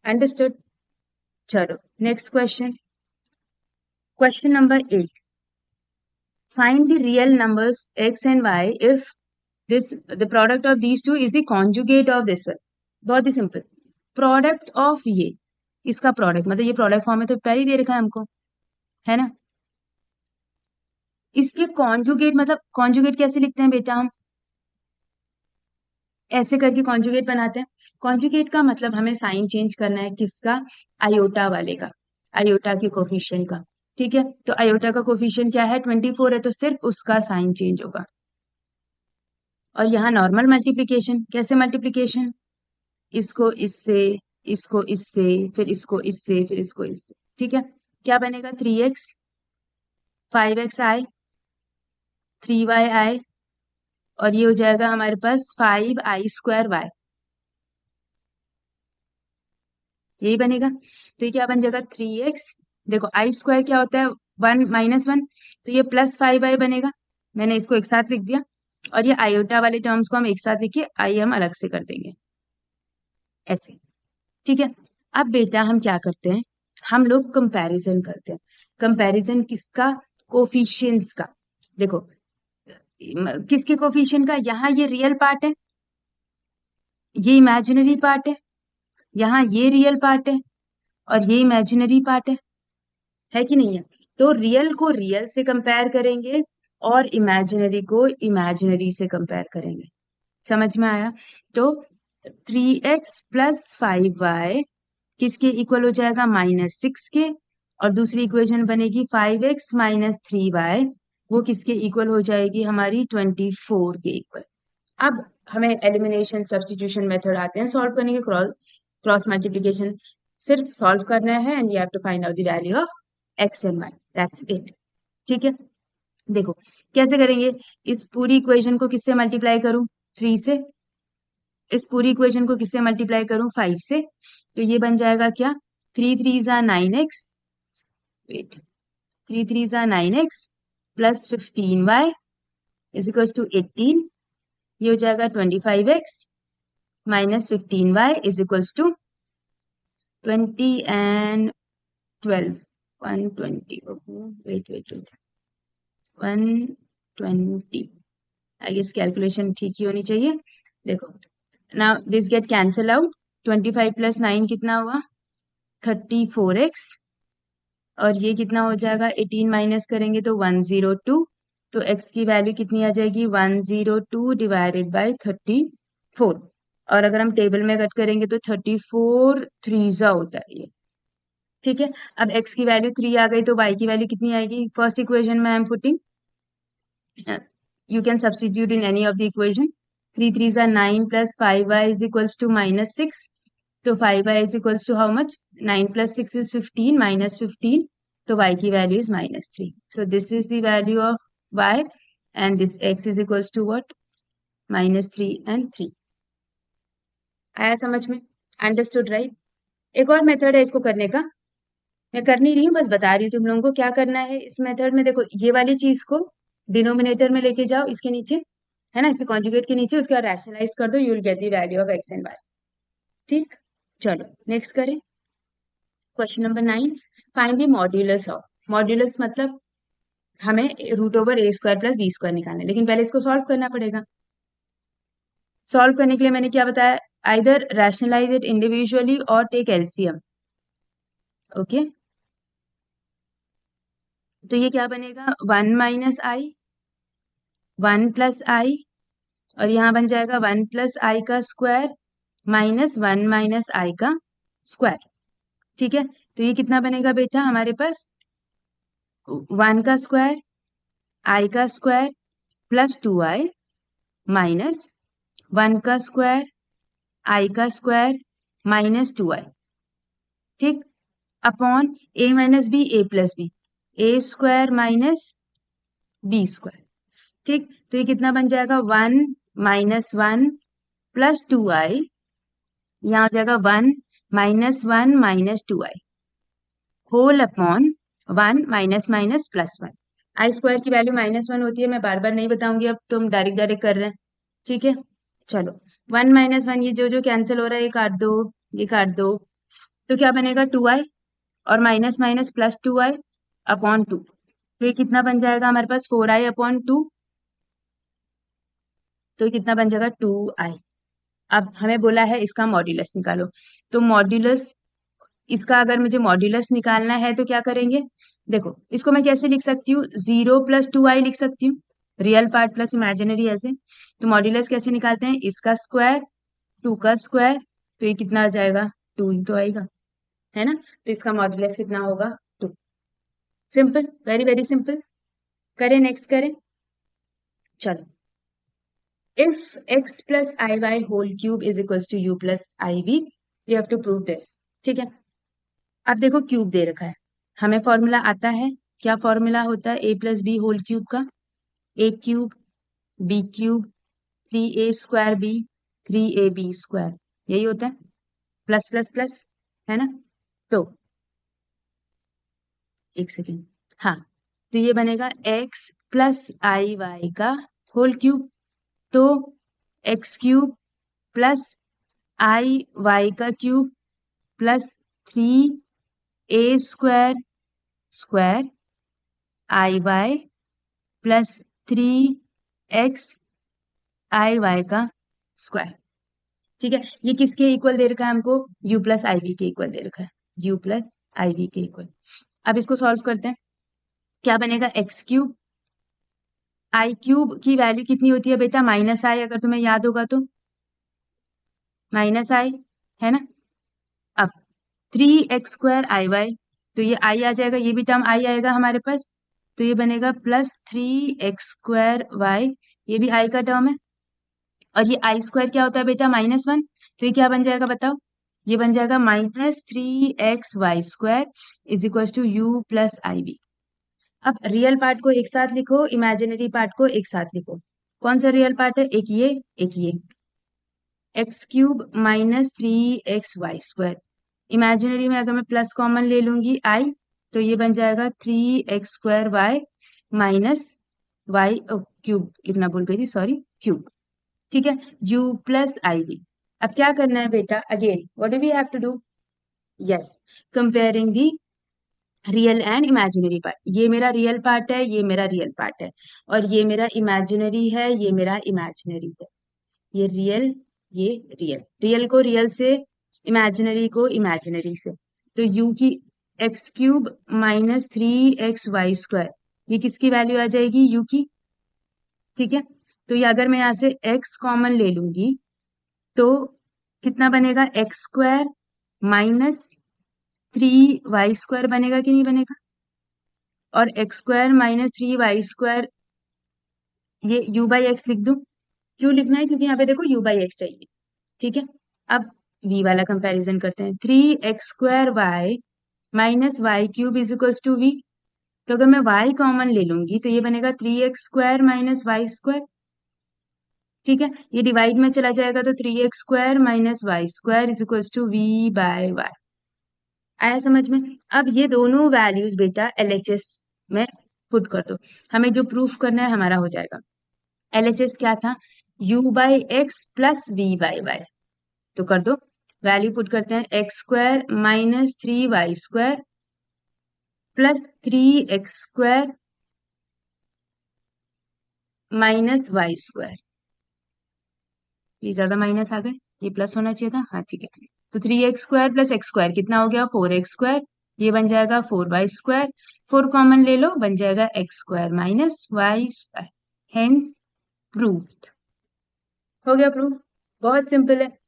अंडरस्टूड। चलो next question, question number 8, find the real numbers x and y if this the product of these two is the conjugate of this one। बहुत ही simple, product of ये, इसका product, मतलब ये product form में तो पहले ही दे रखा है हमको, है ना, इसके कॉन्जुगेट, मतलब कॉन्जुगेट कैसे लिखते हैं बेटा, हम ऐसे करके कॉन्जुगेट बनाते हैं। कॉन्जुगेट का मतलब हमें साइन चेंज करना है, किसका, आयोटा वाले का, आयोटा के कोफिशिएंट का। ठीक है, तो आयोटा का कोफिशिएंट क्या है, 24 है, तो सिर्फ उसका साइन चेंज होगा। और यहाँ नॉर्मल मल्टीप्लीकेशन, कैसे मल्टीप्लीकेशन, इसको इससे, इसको इससे, फिर इसको इससे, फिर इसको इससे। ठीक है, क्या बनेगा? 3x 5x आई 3y आई, और ये हो जाएगा हमारे पास 5i² y। यही बनेगा। तो ये क्या बन जाएगा? 3x, देखो i² क्या होता है? 1 - 1, तो ये +5i बनेगा। मैंने इसको एक साथ लिख दिया, और ये आयोटा वाले टर्म्स को हम एक साथ लिखिए, आई हम अलग से कर देंगे ऐसे। ठीक है, अब बेटा हम क्या करते हैं? हम लोग कंपैरिजन करते हैं। कंपैरिजन किसका? कोफिशिएंट्स का। देखो किसके कोफिशिएंट का? यहाँ ये रियल पार्ट है, ये इमेजिनरी पार्ट है, यहाँ ये रियल पार्ट है, और ये इमेजिनरी पार्ट है कि नहीं है? तो रियल को रियल से कंपेयर करेंगे, और इमेजिनरी को इमेजिनरी से कंपेयर करेंगे। समझ में आया? तो 3x + 5y किसके इक्वल हो जाएगा? -6 के। और दूसरी इक्वेशन बनेगी 5x - 3y, वो किसके इक्वल हो जाएगी? हमारी 24 के इक्वल। अब हमें एलिमिनेशन सब्स्टिट्यूशन मेथड आते हैं सॉल्व करने के। क्रॉस मल्टीप्लिकेशन सिर्फ सॉल्व करना है, and you have to find out the value of x and y, that's it. ठीक है, देखो कैसे करेंगे? इस पूरी इक्वेशन को किससे मल्टीप्लाई करूं? 3 से। इस पूरी इक्वेशन को किससे मल्टीप्लाई करूं? 5 से। तो ये बन जाएगा क्या? 3 3 ज़ा 9x, वेट, 3 3 ज़ा 9x + 15y = 18। ये हो जाएगा 25x - 15y = 20 and 12, 120, wait, 120। I guess calculation ठीक ही होनी चाहिए। देखो now this get cancel out. 25 + 9 कितना हुआ? 34x, और ये कितना हो जाएगा? 18 माइनस करेंगे तो 102। तो x की वैल्यू कितनी आ जाएगी? 102 / 34। और अगर हम टेबल में कट करेंगे तो 34 3 होता है ये। ठीक है, अब x की वैल्यू 3 आ गई, तो y की वैल्यू कितनी आएगी? फर्स्ट इक्वेशन में I am putting, you can substitute in any of the equation. 3 3 are 9 + 5y = -6. So 5y = how much? 9 + 6 is 15, -15. So y की value is -3. So this is the value of y, and this x is equals to what? -3 and 3. आया समझ में? Understood right? एक और method है इसको करने का, मैं कर नहीं रही हूँ, बस बता रही हूँ तुम लोगों को क्या करना है इस मेथड में। देखो ये वाली चीज को डिनोमिनेटर में लेके जाओ, इसके नीचे है ना, इसके कॉन्जुगेट के नीचे, उसके बाद रैशनलाइज कर दो, you will get the value of x and y। ठीक, चलो नेक्स्ट करें। Question number 9, find the modulus of. Modulus मतलब हमें √(a² + b² निकालना है, लेकिन पहले इसको सॉल्व करना पड़ेगा। सॉल्व करने के लिए मैंने क्या बताया? आइदर रैशनलाइज इट इंडिविजुअली और टेक एलसीएम। ओके, तो ये क्या बनेगा? 1 - i, 1 + i, और यहाँ बन जाएगा 1 + i का स्क्वायर -1 - i का स्क्वायर। ठीक है, तो ये कितना बनेगा बेटा हमारे पास? 1 का स्क्वायर, i का स्क्वायर + 2i -1 का स्क्वायर, i का स्क्वायर -2i। ठीक, upon a - b, a + b, a² - b²। ठीक, तो ये कितना बन जाएगा? 1 - 1 + 2i, यहाँ हो जाएगा 1 - 1 - 2i होल अपॉन 1 -+ 1। i² की वैल्यू -1 होती है, मैं बार बार नहीं बताऊंगी, अब तुम डायरेक्ट कर रहे हैं। ठीक है, चलो 1 - 1, ये जो कैंसिल हो रहा है, ये काट दो, ये काट दो, तो क्या बनेगा? 2i, और माइनस माइनस +2i अपॉन 2, तो ये कितना बन जाएगा हमारे पास? 4i upon 2। तो ये कितना बन जाएगा? 2i। अब हमें बोला है इसका मॉड्यूलस निकालो, तो मॉड्यूलस, इसका अगर मुझे मॉड्यूलस निकालना है तो क्या करेंगे? देखो इसको मैं कैसे लिख सकती हूँ? 0 + 2i लिख सकती हूँ, रियल पार्ट प्लस इमेजिनरी ऐसे। तो मॉड्यूलस कैसे निकालते हैं? इसका स्क्वायर 2 का स्क्वायर, तो ये कितना आ जाएगा? 2 ही तो आएगा, है ना? तो इसका मॉड्यूलस कितना होगा? 2। Simple, very very simple. करें, नेक्स्ट करें, चलो if x plus iy whole cube is equals to u plus iv, you have to prove this. ठीक है, अब देखो क्यूब दे रखा है, हमें फॉर्मूला आता है, क्या फॉर्मूला होता है a plus B whole cube का? a cube b cube 3a² b 3ab², यही होता है, प्लस प्लस प्लस, है ना? तो एक सेकेंड, हाँ, तो ये बनेगा x प्लस आई वाई का होल क्यूब, तो x क्यूब प्लस आई वाई का क्यूब प्लस 3a² स्क्वायर आई वाई प्लस 3x आई वाई का स्क्वायर। ठीक है, ये किसके इक्वल दे रखा है हमको? u प्लस आई वी के इक्वल दे रखा है, u प्लस आई वी के इक्वल। अब इसको सॉल्व करते हैं, क्या बनेगा? एक्स क्यूब, आई क्यूब की वैल्यू कितनी होती है बेटा? माइनस आई, अगर तुम्हें याद होगा तो माइनस आई, है ना? अब 3x² आई वाई, तो ये आई आ जाएगा, ये भी टर्म आई आएगा हमारे पास, तो ये बनेगा प्लस 3x² वाई, ये भी आई का टर्म है, और ये आई स्क्वायर क्या होता है बेटा? -1, तो ये क्या बन जाएगा बताओ? ये बन जाएगा -3xy² is equal to u plus I b. अब रियल पार्ट को एक साथ लिखो, इमेजिनरी पार्ट को एक साथ लिखो। कौन सा रियल पार्ट है? एक ये, एक ये, एक्स क्यूब -3xy²। इमेजिनरी में अगर मैं प्लस कॉमन ले लूंगी आई, तो ये बन जाएगा 3x² माइनस वाई क्यूब, लिखना भूल गई थी, सॉरी, क्यूब। ठीक है, u प्लस आई बी। अब क्या करना है बेटा? Again what do we have to do? Yes, comparing the real and imaginary part. ये मेरा रियल पार्ट है, ये मेरा रियल पार्ट है, और ये मेरा इमेजिनरी है, ये मेरा इमेजिनरी है। ये रियल, ये रियल, रियल को रियल से, इमेजिनरी को इमेजिनरी से। तो u की एक्स क्यूब -3xy², ये किसकी वैल्यू आ जाएगी? u की। ठीक है, तो ये अगर मैं यहाँ से x कॉमन ले लूंगी, तो कितना बनेगा? x² -3y² बनेगा कि नहीं बनेगा? और x² -3y², ये u बाई एक्स लिख दूं? क्यों लिखना है? क्योंकि यहाँ पे देखो u बाई एक्स चाहिए। ठीक है, अब v वाला कंपैरिजन करते हैं, 3x² y minus y cube is equal to v। तो अगर मैं y कॉमन ले लूंगी, तो ये बनेगा 3x² माइनस y²। ठीक है, ये डिवाइड में चला जाएगा, तो 3x² minus y² is equal to v by y। आया समझ में? अब ये दोनों वैल्यूज बेटा LHS में पुट कर दो, हमें जो प्रूफ करना है हमारा हो जाएगा। LHS क्या था? u by x plus v by y, तो कर दो, वैल्यू पुट करते हैं, x² -3y² plus 3x² minus y²। ये ज्यादा माइनस आ गए, ये प्लस होना चाहिए था, हाँ ठीक है। तो 3x² प्लस x² कितना हो गया? 4x², ये बन जाएगा 4y², 4 कॉमन ले लो, बन जाएगा x² minus y², hence proved. हो गया प्रूफ, बहुत सिंपल है।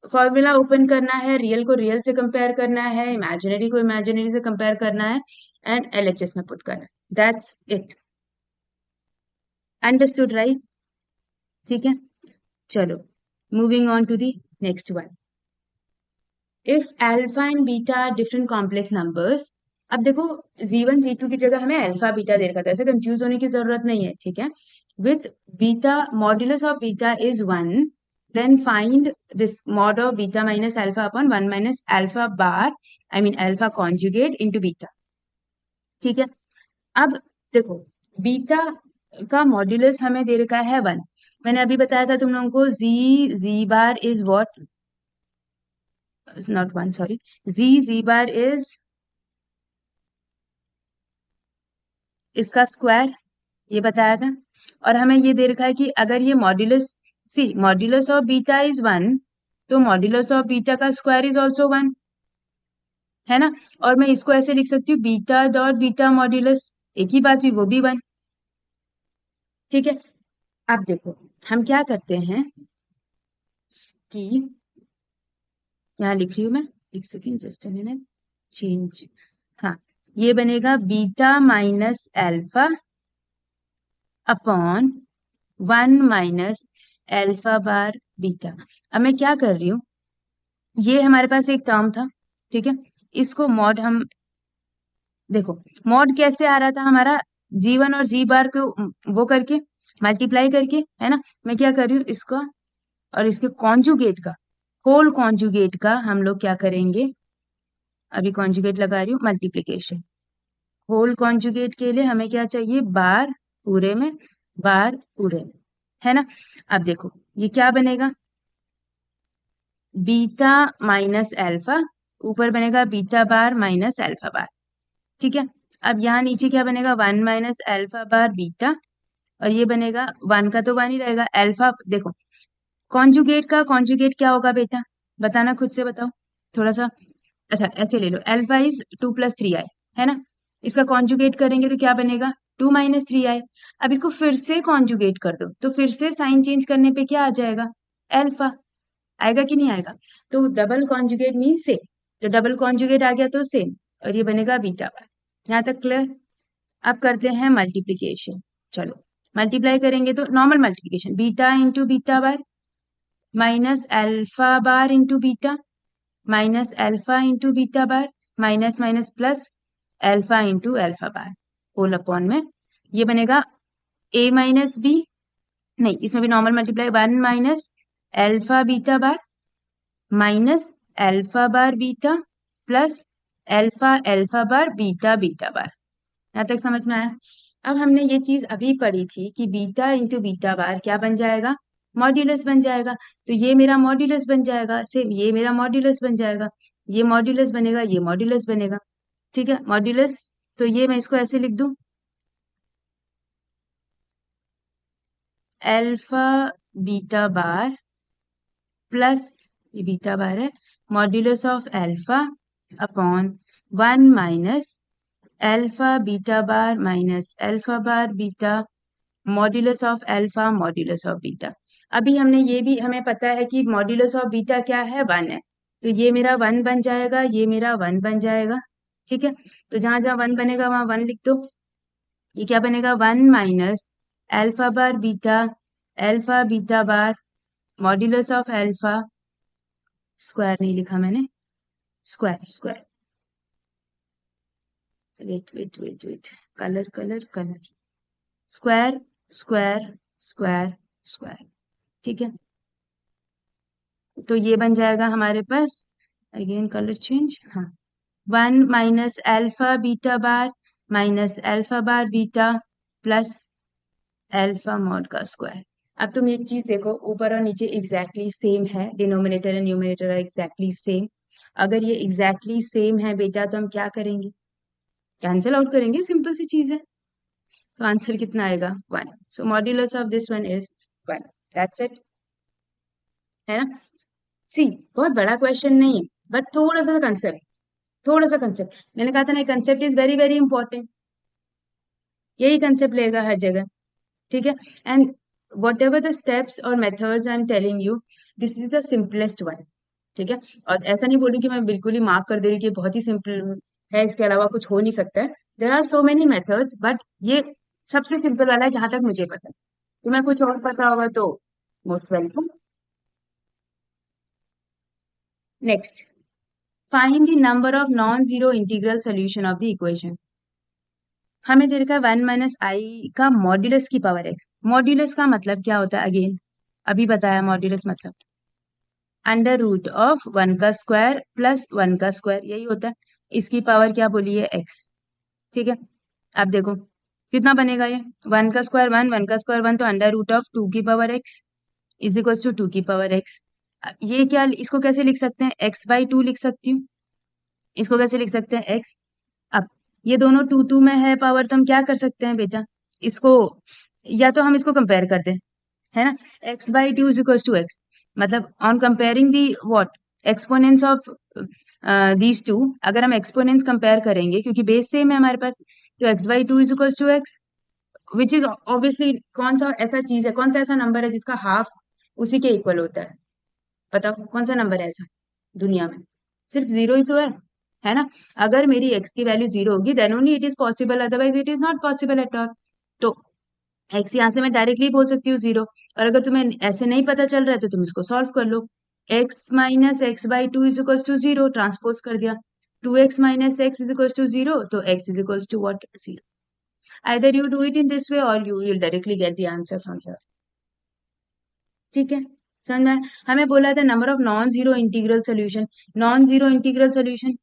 फॉर्मूला ओपन करना है, रियल को रियल से कंपेयर करना है, इमेजिनरी को इमेजिनरी से कंपेयर करना है, एंड LHS में पुट करना है, दैट्स इट। Understood right? ठीक है, चलो moving on to the next one. If alpha and beta different complex numbers. अब देखो z1 z2 की जगह हमें अल्फा बीटा दे रखा था, ऐसे कंफ्यूज होने की जरूरत नहीं है। ठीक है, with beta modulus of beta is 1, then find this mod of beta minus alpha upon 1 minus alpha bar, I mean alpha conjugate into beta। ठीक है, अब देखो बीटा का मॉड्यूलस हमें दे रखा है 1। मैंने अभी बताया था तुम लोगों को, z bar is what, not 1 sorry, z bar is इसका स्क्वायर, ये बताया था। और हमें ये दे रखा है कि अगर ये modulus, see modulus of beta is 1, तो मॉड्यूलस ऑफ बीटा का स्क्वायर इज ऑल्सो 1, है ना? और मैं इसको ऐसे लिख सकती हूँ, बीटा डॉट बीटा मॉड्यूलस, एक ही बात हुई, वो भी 1। ठीक है, अब देखो हम क्या करते हैं कि यहाँ लिख रही हूँ मैं, एक second, just a minute, change, हाँ, ये बनेगा beta minus alpha upon 1 minus alpha bar beta. अब मैं क्या कर रही हूँ, ये हमारे पास एक टर्म था, ठीक है, इसको मॉड हम देखो, मॉड कैसे आ रहा था हमारा, जी1 और जी बार को वो करके मल्टीप्लाई करके, है ना। मैं क्या कर रही हूँ, इसका और इसके कॉन्जुगेट का, होल कॉन्जुगेट का हम लोग क्या करेंगे, अभी कॉन्जुगेट लगा रही हूँ, मल्टीप्लीकेशन। होल कॉन्जुगेट के लिए हमें क्या चाहिए, बार पूरे में, बार पूरे में, है ना। अब देखो ये क्या बनेगा, बीटा माइनस अल्फा, ऊपर बनेगा बीटा बार माइनस अल्फा बार, ठीक है। अब यहाँ नीचे क्या बनेगा, 1 माइनस अल्फा बार बीटा, और ये बनेगा 1 का तो 1 ही रहेगा, अल्फा देखो कॉन्जुगेट का कॉन्जुगेट क्या होगा बेटा, बताना, खुद से बताओ थोड़ा सा। अच्छा ऐसे ले लो, अल्फा इज 2 + 3i, है ना। इसका कॉन्जुगेट करेंगे तो क्या बनेगा, 2 - 3i। अब इसको फिर से कॉन्जुगेट कर दो, तो फिर से साइन चेंज करने पे क्या आ जाएगा, अल्फा आएगा कि नहीं आएगा। तो डबल कॉन्जुगेट मीन सेम, तो डबल कॉन्जुगेट आ गया तो सेम, और ये बनेगा बीटा बार। यहाँ तक क्लियर। अब करते हैं मल्टीप्लीकेशन, चलो मल्टीप्लाई करेंगे तो normal multiplication, beta into beta bar minus alpha bar into beta minus alpha into beta bar minus minus plus alpha into alpha bar whole upon में, ये बनेगा a माइनस बी, नहीं इसमें भी normal multiply, 1 minus alpha beta bar minus alpha bar beta plus alpha alpha bar beta beta bar. यहाँ तक समझ में आया। अब हमने ये चीज अभी पढ़ी थी कि बीटा इंटू बीटा बार क्या बन जाएगा, मॉड्यूलस बन जाएगा। तो ये मेरा मॉड्यूलस बन जाएगा, सेम ये मेरा मॉड्यूलस बन जाएगा, ये मॉड्यूलस बनेगा, ये मॉड्यूलस बनेगा, ठीक है मॉड्यूलस। तो ये मैं इसको ऐसे लिख दूं, अल्फा बीटा बार प्लस, ये बीटा बार है, modulus of alpha upon 1 minus alpha beta bar minus alpha bar beta modulus of alpha modulus of beta. अभी हमने ये भी हमें पता है कि मॉड्यूलस ऑफ बीटा क्या है, 1 है, तो ये मेरा 1 बन जाएगा, ये मेरा 1 बन जाएगा, ठीक है। तो जहां जहां 1 बनेगा वहां 1 लिख दो। ये क्या बनेगा, 1 minus alpha beta bar modulus of alpha, square नहीं लिखा मैंने, square square, wait wait wait wait, colour colour colour, square square square square, ठीक है। तो ये बन जाएगा हमारे पास, अगेन कलर चेंज, हाँ, 1 minus alpha beta bar minus alpha bar beta plus alpha mod का स्क्वायर। अब तुम एक चीज देखो, ऊपर और नीचे एग्जैक्टली सेम है, डिनोमिनेटर एंड न्यूमिनेटर है एग्जैक्टली सेम। अगर ये एग्जैक्टली सेम है बेटा तो हम क्या करेंगे, कैंसिल आउट करेंगे, सिंपल सी चीज है। तो आंसर कितना आएगा, 1। So modulus of this one is 1, that's it, है ना। सी, बहुत बड़ा क्वेश्चन नहीं है, बट थोड़ा सा कंसेप्ट, थोड़ा सा कंसेप्ट, मैंने कहा था ना concept is very very important, यही कंसेप्ट लेगा हर जगह, ठीक है। And whatever the steps और methods I am telling you, this is the simplest one, ठीक है। और ऐसा नहीं बोलूँ कि मैं बिल्कुल ही मार्क कर दे रही कि बहुत ही सिंपल है, इसके अलावा कुछ हो नहीं सकता है, there are so many methods, but ये सबसे सिंपल वाला है जहां तक मुझे पता है। तुम्हें कुछ और पता होगा तो most welcome. Next, find the number of non zero integral solution of the equation. हमें दे रखा है 1 माइनस आई का मॉड्यूलस की पावर एक्स। मॉड्यूलस का मतलब क्या होता है, अगेन अभी बताया, मॉड्यूलस मतलब अंडर रूट ऑफ 1 का स्क्वायर प्लस 1 का स्क्वायर, यही होता है। इसकी पावर क्या बोली है, एक्स, ठीक है। अब देखो कितना बनेगा ये, 1 का स्क्वायर 1, 1 का स्क्वायर 1, तो अंडर रूट ऑफ 2 की power x is equal to 2 की पावर एक्स। ये क्या, इसको कैसे लिख सकते हैं, x/2 लिख सकती हूँ, इसको कैसे लिख सकते हैं, x। अब ये दोनों 2 में है पावर, तो हम क्या कर सकते हैं बेटा, इसको या तो हम इसको कंपेयर कर दें, है ना, x/2 is equal to x, मतलब on comparing the what, exponents of these two, अगर हम एक्सपोनेंट्स कंपेयर करेंगे क्योंकि बेस सेम है हमारे पास, तो x/2 is equal to x, which is obviously कौन सा ऐसा चीज है, कौन सा ऐसा नंबर है जिसका हाफ उसी के इक्वल होता है, बताओ कौन सा नंबर है ऐसा दुनिया में, सिर्फ जीरो ही तो है ना। अगर मेरी x की वैल्यू जीरो होगी then only it is possible, otherwise it is not possible at all. तो एक्स यहाँ से मैं डायरेक्टली बोल सकती हूँ 0, और अगर तुम्हें ऐसे नहीं पता चल रहा है तो तुम इसको सॉल्व कर लो। X minus x by two is equals to 0, transpose कर दिया। 2x minus x is equals to 0, तो x is equals to what, 0। Either you do it in this way और you will directly get the answer from here. ठीक है, समझ में आया? हमें बोला था number of non zero integral solution. Non zero integral solution,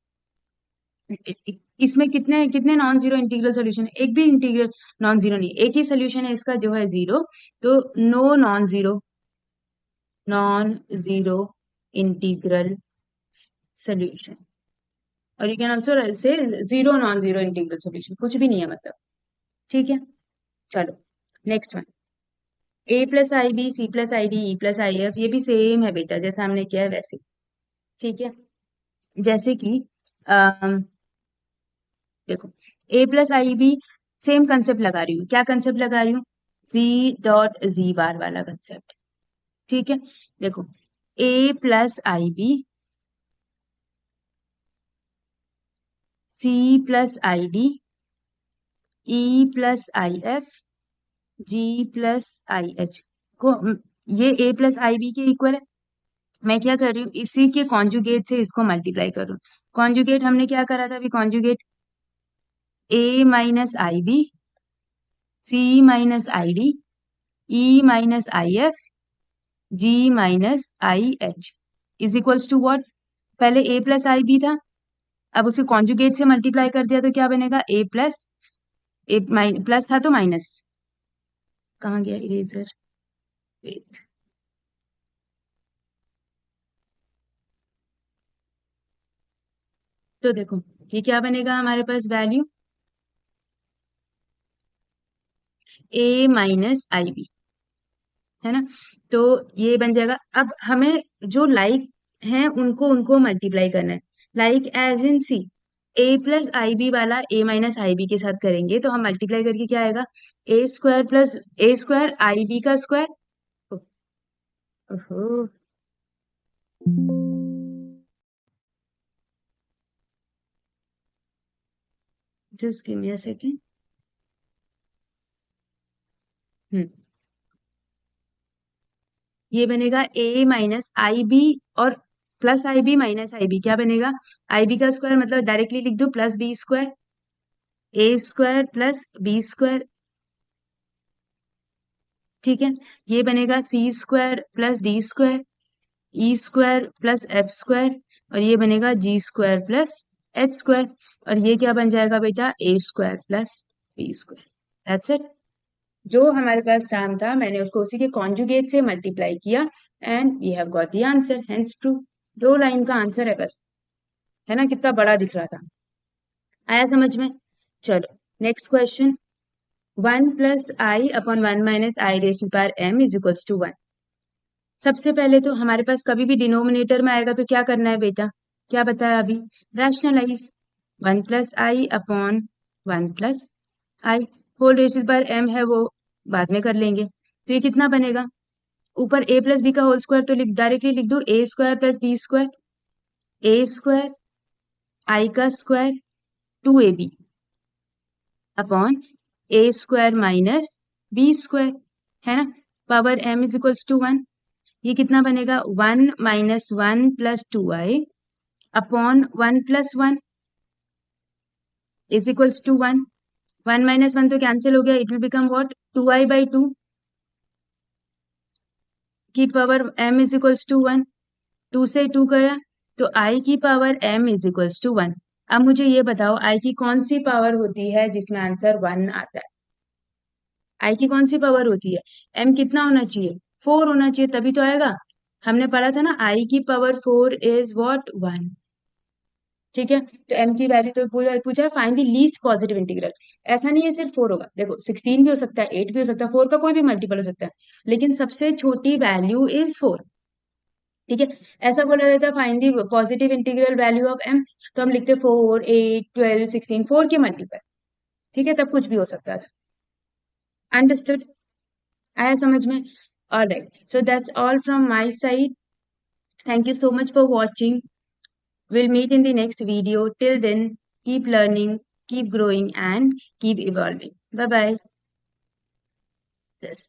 इसमें कितने कितने नॉन जीरो इंटीग्रल सोल्यूशन? एक भी इंटीग्रल नॉन जीरो नहीं, एक ही सोल्यूशन है इसका जो है 0। तो no non zero integral solution, और you can also say zero non zero integral solution, कुछ भी नहीं है मतलब। ठीक है, चलो next one. A plus I b c plus i d e plus i f, ये भी सेम है बेटा, जैसा हमने किया है वैसे। ठीक है, जैसे कि देखो, a plus I B, same concept लगा रही हूँ। क्या कंसेप्ट लगा रही हूँ? सी डॉट जी बार वाला कंसेप्ट। ठीक है, देखो, a plus I b, c plus i d, e plus i f, g plus i h को, ये ए प्लस आई बी के इक्वल है। मैं क्या कर रही हूँ, इसी के कॉन्जुगेट से इसको मल्टीप्लाई कर रही हूँ। कॉन्जुगेट हमने क्या करा था अभी? Conjugate a minus I b, c minus I d, e minus i f, g minus i h is equals to what? पहले ए प्लस आई बी था, अब उसे कॉन्जुगेट से मल्टीप्लाई कर दिया तो क्या बनेगा? ए प्लस, ए प्लस था तो माइनस, कहाँ गया इरेजर? वेट, तो देखो ये क्या बनेगा हमारे पास वैल्यू? ए माइनस आई बी, है ना? तो ये बन जाएगा। अब हमें जो लाइक है उनको उनको मल्टीप्लाई करना है। Like as in c, a plus I b वाला ए माइनस आई बी के साथ करेंगे तो हम मल्टीप्लाई करके क्या आएगा? A square plus a square I B का स्क्वायर। ओहो, just give me a second. Hmm, ये बनेगा ए माइनस आई बी और प्लस आई बी माइनस आई बी, क्या बनेगा? आई बी का स्क्वायर मतलब डायरेक्टली लिख दो plus B square, a square plus B square. ठीक है, ये बनेगा c square plus d square, e square plus f square, और ये बनेगा g square plus h square, और ये क्या बन जाएगा बेटा? A square plus B square. That's it. जो हमारे पास टर्म था मैंने उसको उसी के कॉन्जुगेट से मल्टीप्लाई किया and we have got the answer, hence prove. 2 line का आंसर है बस, है ना? कितना बड़ा दिख रहा था। आया समझ में? चलो next question. 1 + i/(1 - i) is equals to 1। सबसे पहले तो हमारे पास कभी भी डिनोमिनेटर में आएगा तो क्या करना है बेटा? क्या बताया अभी? Rationalise. 1 + i/(1 + i) whole raised पर m है वो बाद में कर लेंगे। तो ये कितना बनेगा? ऊपर a प्लस बी का होल स्क्वायर तो डायरेक्टली लिख दो a square plus B square, a square i का square 2ab upon a square minus b square, है ना? Power m is equals to 1। ये कितना बनेगा? 1 - 1 + 2i upon 1 + 1 is equals to 1। 1 - 1 तो कैंसिल हो गया, it will become what? 2i/2 की power m is equals to 1। 2 से 2 गया तो i की power m is equals to 1। अब मुझे ये बताओ i की कौन सी पावर होती है जिसमें आंसर 1 आता है? i की कौन सी पावर होती है? m कितना होना चाहिए? 4 होना चाहिए तभी तो आएगा। हमने पढ़ा था ना, i की पावर 4 इज व्हाट? 1। ठीक है, तो m की वैल्यू तो पूछा है find the least positive integral. ऐसा नहीं है सिर्फ 4 होगा, देखो 16 भी हो सकता है, 8 भी हो सकता है, 4 का कोई भी मल्टीपल हो सकता है, लेकिन सबसे छोटी वैल्यू इज 4। ठीक है, ऐसा बोला जाता है find the positive integral value of m, तो हम लिखते 4, 8, 12, 16, 4 के मल्टीपल। ठीक है, तब कुछ भी हो सकता है। अंडरस्टूड? आया समझ में? Alright, so that's all from my side. Thank you so much for watching. We'll meet in the next video. Till then, keep learning, keep growing, and keep evolving. Bye bye. Yes.